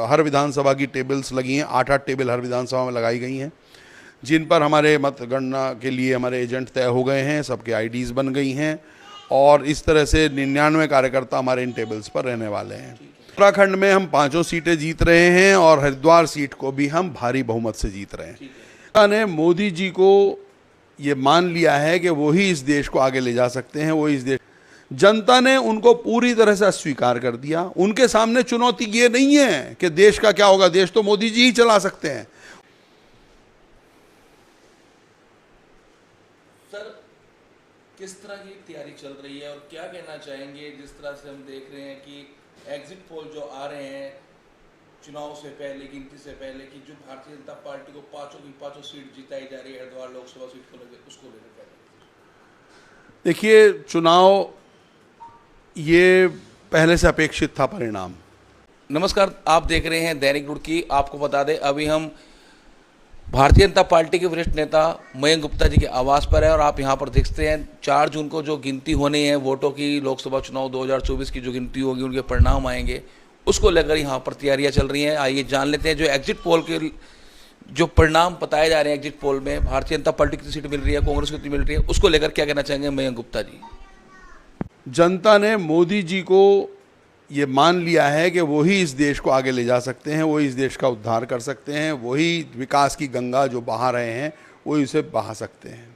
हर विधानसभा की टेबल्स लगी हैं, 8-8 टेबल हर विधानसभा में लगाई गई हैं, जिन पर हमारे मतगणना के लिए हमारे एजेंट तय हो गए हैं, सबके आईडीज़ बन गई हैं और इस तरह से 99 कार्यकर्ता हमारे इन टेबल्स पर रहने वाले हैं। उत्तराखंड में हम 5 सीटें जीत रहे हैं और हरिद्वार सीट को भी हम भारी बहुमत से जीत रहे हैं। जनता ने मोदी जी को ये मान लिया है कि वो ही इस देश को आगे ले जा सकते हैं, वो इस देश, जनता ने उनको पूरी तरह से अस्वीकार कर दिया। उनके सामने चुनौती ये नहीं है कि देश का क्या होगा, देश तो मोदी जी ही चला सकते हैं। सर, किस तरह की तैयारी चल रही है और क्या कहना चाहेंगे जिस तरह से हम देख रहे हैं कि एग्जिट पोल जो आ रहे हैं चुनाव से पहले, गिनती से पहले, कि जो भारतीय जनता पार्टी को पांचों सीट जिताई जा रही है हरिद्वार लोकसभा सीट को लेकर, उसको लेकर देखिए, चुनाव ये पहले से अपेक्षित था परिणाम। नमस्कार, आप देख रहे हैं दैनिक रुड़की। आपको बता दें, अभी हम भारतीय जनता पार्टी के वरिष्ठ नेता मयंक गुप्ता जी के आवास पर है और आप यहां पर देखते हैं 4 जून को जो गिनती होनी है वोटों की, लोकसभा चुनाव 2024 की जो गिनती होगी, उनके परिणाम आएंगे, उसको लेकर यहाँ पर तैयारियां चल रही हैं। आइए जान लेते हैं जो एग्जिट पोल के जो परिणाम बताए जा रहे हैं। एग्जिट पोल में भारतीय जनता पार्टी कितनी सीट मिल रही है, कांग्रेस को कितनी मिल रही है, उसको लेकर क्या कहना चाहेंगे मयंक गुप्ता जी? जनता ने मोदी जी को ये मान लिया है कि वो ही इस देश को आगे ले जा सकते हैं, वो इस देश का उद्धार कर सकते हैं, वही विकास की गंगा जो बहा रहे हैं वो इसे बहा सकते हैं।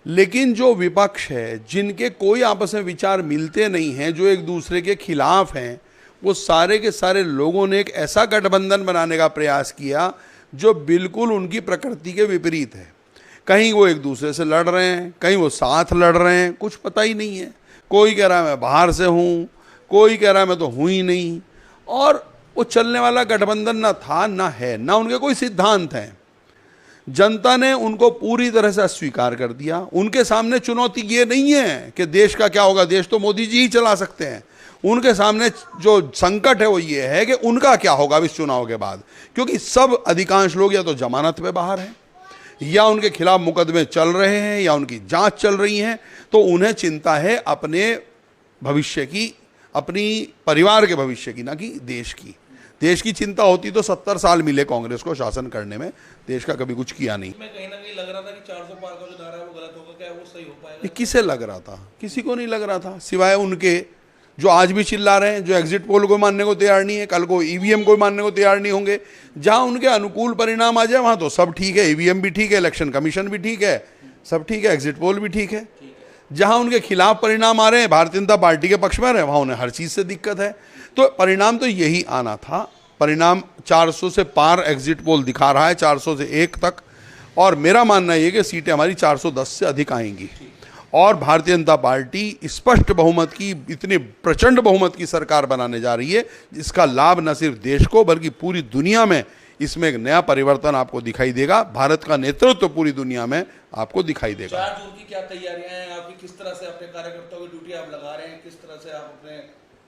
लेकिन जो विपक्ष है, जिनके कोई आपस में विचार मिलते नहीं हैं, जो एक दूसरे के खिलाफ हैं, वो सारे के सारे लोगों ने एक ऐसा गठबंधन बनाने का प्रयास किया जो बिल्कुल उनकी प्रकृति के विपरीत है। कहीं वो एक दूसरे से लड़ रहे हैं, कहीं वो साथ लड़ रहे हैं, कुछ पता ही नहीं है। कोई कह रहा है मैं बाहर से हूँ, कोई कह रहा है मैं तो हूँ ही नहीं। और वो चलने वाला गठबंधन ना था, ना है, ना उनके कोई सिद्धांत हैं। जनता ने उनको पूरी तरह से अस्वीकार कर दिया। उनके सामने चुनौती ये नहीं है कि देश का क्या होगा, देश तो मोदी जी ही चला सकते हैं। उनके सामने जो संकट है वो ये है कि उनका क्या होगा इस चुनाव के बाद, क्योंकि सब अधिकांश लोग या तो जमानत पे बाहर हैं, या उनके खिलाफ मुकदमे चल रहे हैं, या उनकी जांच चल रही है। तो उन्हें चिंता है अपने भविष्य की, अपनी परिवार के भविष्य की, ना कि देश की। देश की चिंता होती तो 70 साल मिले कांग्रेस को शासन करने में, देश का कभी कुछ किया नहीं। मैं कहीं ना कहीं लग रहा था कि 400 पार का जो नारा है वो गलत होगा, क्या वो सही हो पाएगा? ये किसे लग रहा था? किसी को नहीं लग रहा था, सिवाय उनके जो आज भी चिल्ला रहे हैं, जो एग्जिट पोल को मानने को तैयार नहीं है, कल को ईवीएम को मानने को तैयार नहीं होंगे। जहां उनके अनुकूल परिणाम आ जाए वहां तो सब ठीक है, ईवीएम भी ठीक है, इलेक्शन कमीशन भी ठीक है, सब ठीक है, एग्जिट पोल भी ठीक है। जहां उनके खिलाफ परिणाम आ रहे हैं, भारतीय जनता पार्टी के पक्ष में आ रहे हैं, वहां उन्हें हर चीज से दिक्कत है। तो परिणाम तो यही आना था। परिणाम 400 से पार एग्जिट पोल दिखा रहा है, 400 से 1 तक। और मेरा मानना यह कि सीटें हमारी 410 से अधिक आएंगी और भारतीय जनता पार्टी स्पष्ट बहुमत की, इतनी प्रचंड बहुमत की सरकार बनाने जा रही है, जिसका लाभ न सिर्फ देश को बल्कि पूरी दुनिया में इसमें एक नया परिवर्तन आपको दिखाई देगा। भारत का नेतृत्व पूरी दुनिया में आपको दिखाई देगा। 4 जून की क्या तैयारियां हैं आपकी? किस तरह से अपने कार्यकर्ताओं की ड्यूटी आप लगा रहे हैं? किस तरह से आप अपने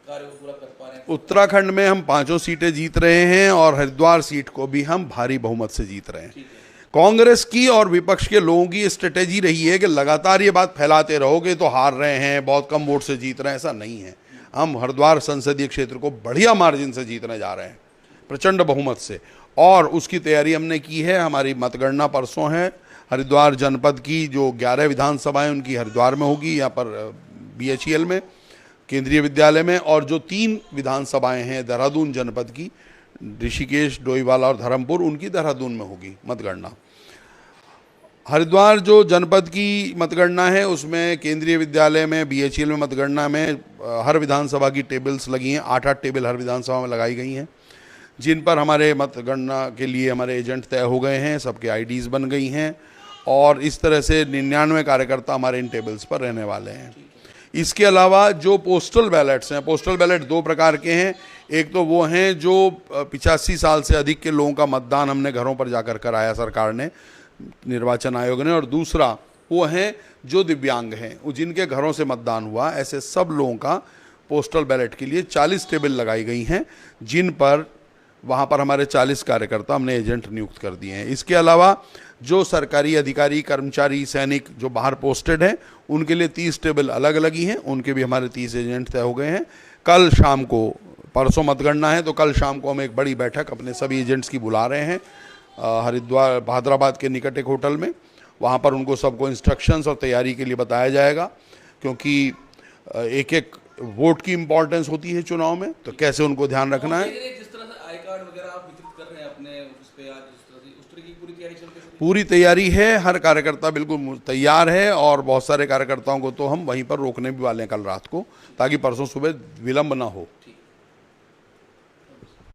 कार्य को पूरा कर पा रहे हैं? उत्तराखंड में हम 5 सीटें जीत रहे हैं और हरिद्वार सीट को भी हम भारी बहुमत से जीत रहे हैं। कांग्रेस की और विपक्ष के लोगों की स्ट्रेटेजी रही है कि लगातार ये बात फैलाते रहोगे तो हार रहे हैं, बहुत कम वोट से जीत रहे हैं। ऐसा नहीं है। हम हरिद्वार संसदीय क्षेत्र को बढ़िया मार्जिन से जीतने जा रहे हैं, प्रचंड बहुमत से, और उसकी तैयारी हमने की है। हमारी मतगणना परसों है। हरिद्वार जनपद की जो 11 विधानसभाएं उनकी हरिद्वार में होगी, यहाँ पर BHEL में, केंद्रीय विद्यालय में, और जो 3 विधानसभाएं हैं देहरादून जनपद की, ऋषिकेश, डोईवाला और धर्मपुर, उनकी देहरादून में होगी मतगणना। हरिद्वार जो जनपद की मतगणना है उसमें केंद्रीय विद्यालय में, BHEL में मतगणना में हर विधानसभा की टेबल्स लगी हैं, 8-8 टेबल हर विधानसभा में लगाई गई हैं, जिन पर हमारे मतगणना के लिए हमारे एजेंट तय हो गए हैं, सबके आईडीज़ बन गई हैं और इस तरह से 99 कार्यकर्ता हमारे इन टेबल्स पर रहने वाले हैं। इसके अलावा जो पोस्टल बैलेट्स हैं, पोस्टल बैलेट 2 प्रकार के हैं। एक तो वो हैं जो 85 साल से अधिक के लोगों का मतदान हमने घरों पर जाकर कराया सरकार ने, निर्वाचन आयोग ने, और दूसरा वो हैं जो दिव्यांग हैं, जिनके घरों से मतदान हुआ। ऐसे सब लोगों का पोस्टल बैलेट के लिए 40 टेबल लगाई गई हैं, जिन पर वहाँ पर हमारे 40 कार्यकर्ता हमने एजेंट नियुक्त कर दिए हैं। इसके अलावा जो सरकारी अधिकारी, कर्मचारी, सैनिक जो बाहर पोस्टेड हैं, उनके लिए 30 टेबल अलग अलग ही हैं, उनके भी हमारे 30 एजेंट तय हो गए हैं। कल शाम को परसों मतगणना है, तो कल शाम को हम एक बड़ी बैठक अपने सभी एजेंट्स की बुला रहे हैं हरिद्वार हैदराबाद के निकट एक होटल में। वहाँ पर उनको सबको इंस्ट्रक्शंस और तैयारी के लिए बताया जाएगा, क्योंकि एक एक वोट की इम्पोर्टेंस होती है चुनाव में, तो कैसे उनको ध्यान रखना है। जिस तरह से आई कार्ड वगैरह आप वितरित कर रहे हैं अपने उस पे आज, जिस तरह से उस तरह की पूरी तैयारी चल रही है। पूरी तैयारी है, हर कार्यकर्ता बिल्कुल तैयार है, और बहुत सारे कार्यकर्ताओं को तो हम वहीं पर रोकने भी वाले हैं कल रात को, ताकि परसों सुबह विलंब ना हो।